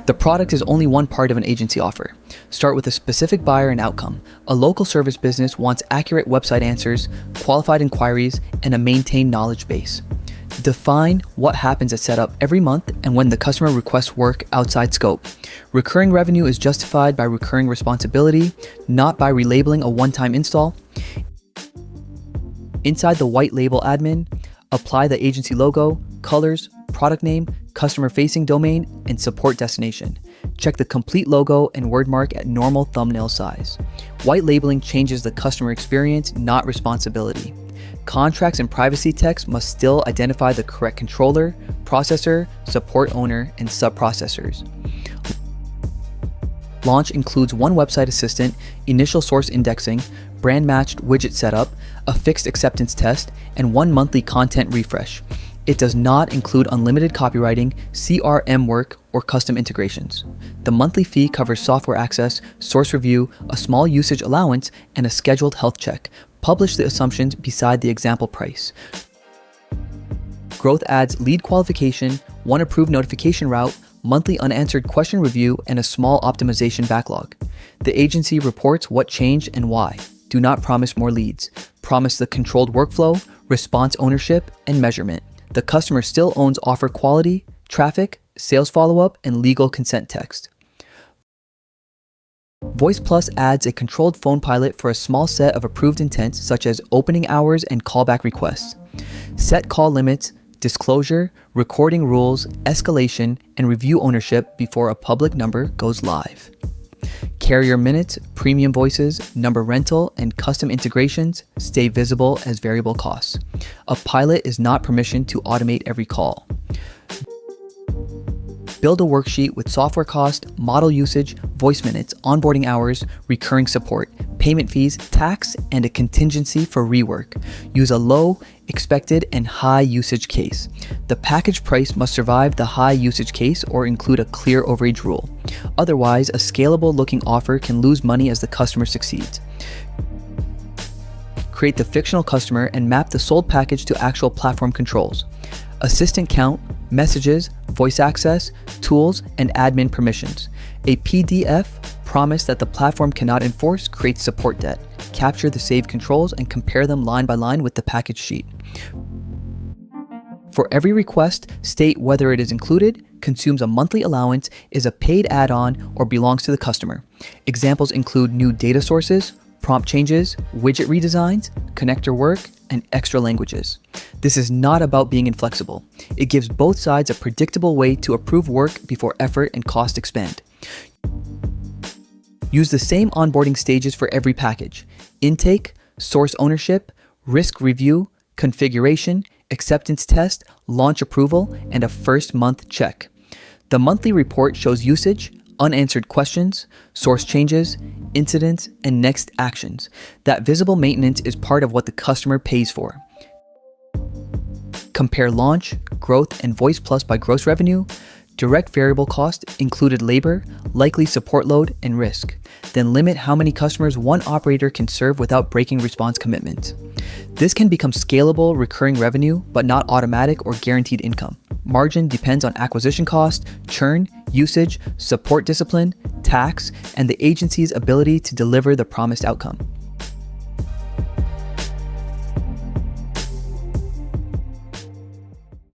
The product is only one part of an agency offer. Start with a specific buyer and outcome. A local service business wants accurate website answers, qualified inquiries, and a maintained knowledge base. Define what happens at setup every month and when the customer requests work outside scope. Recurring revenue is justified by recurring responsibility, not by relabeling a one-time install. Inside the white label admin, apply the agency logo, colors, product name, customer-facing domain, and support destination. Check the complete logo and word mark at normal thumbnail size. White labeling changes the customer experience, not responsibility. Contracts and privacy text must still identify the correct controller, processor, support owner, and sub-processors. Launch includes one website assistant, initial source indexing, brand-matched widget setup, a fixed acceptance test, and one monthly content refresh. It does not include unlimited copywriting, CRM work, or custom integrations. The monthly fee covers software access, source review, a small usage allowance, and a scheduled health check. Publish the assumptions beside the example price. Growth adds lead qualification, one approved notification route, monthly unanswered question review, and a small optimization backlog. The agency reports what changed and why. Do not promise more leads. Promise the controlled workflow, response ownership, and measurement. The customer still owns offer quality, traffic, sales follow-up, and legal consent text. Voice Plus adds a controlled phone pilot for a small set of approved intents such as opening hours and callback requests. Set call limits, disclosure, recording rules, escalation, and review ownership before a public number goes live. Carrier minutes, premium voices, number rental, and custom integrations stay visible as variable costs. A pilot is not permission to automate every call. Build a worksheet with software cost, model usage, voice minutes, onboarding hours, recurring support, payment fees, tax, and a contingency for rework. Use a low, expected, and high usage case. The package price must survive the high usage case or include a clear overage rule. Otherwise, a scalable looking offer can lose money as the customer succeeds. Create the fictional customer and map the sold package to actual platform controls. Assistant count, messages, voice access, tools, and admin permissions. A PDF promise that the platform cannot enforce creates support debt. Capture the saved controls and compare them line by line with the package sheet. For every request, state whether it is included, consumes a monthly allowance, is a paid add-on, or belongs to the customer. Examples include new data sources, prompt changes, widget redesigns, connector work, and extra languages. This is not about being inflexible. It gives both sides a predictable way to approve work before effort and cost expand. Use the same onboarding stages for every package: intake, source ownership, risk review, configuration, acceptance test, launch approval, and a first month check. The monthly report shows usage, unanswered questions, source changes, incidents, and next actions. That visible maintenance is part of what the customer pays for. Compare launch, growth, and Voice Plus by gross revenue, direct variable cost, included labor, likely support load, and risk. Then limit how many customers one operator can serve without breaking response commitments. This can become scalable recurring revenue, but not automatic or guaranteed income. Margin depends on acquisition cost, churn, usage, support discipline, tax, and the agency's ability to deliver the promised outcome.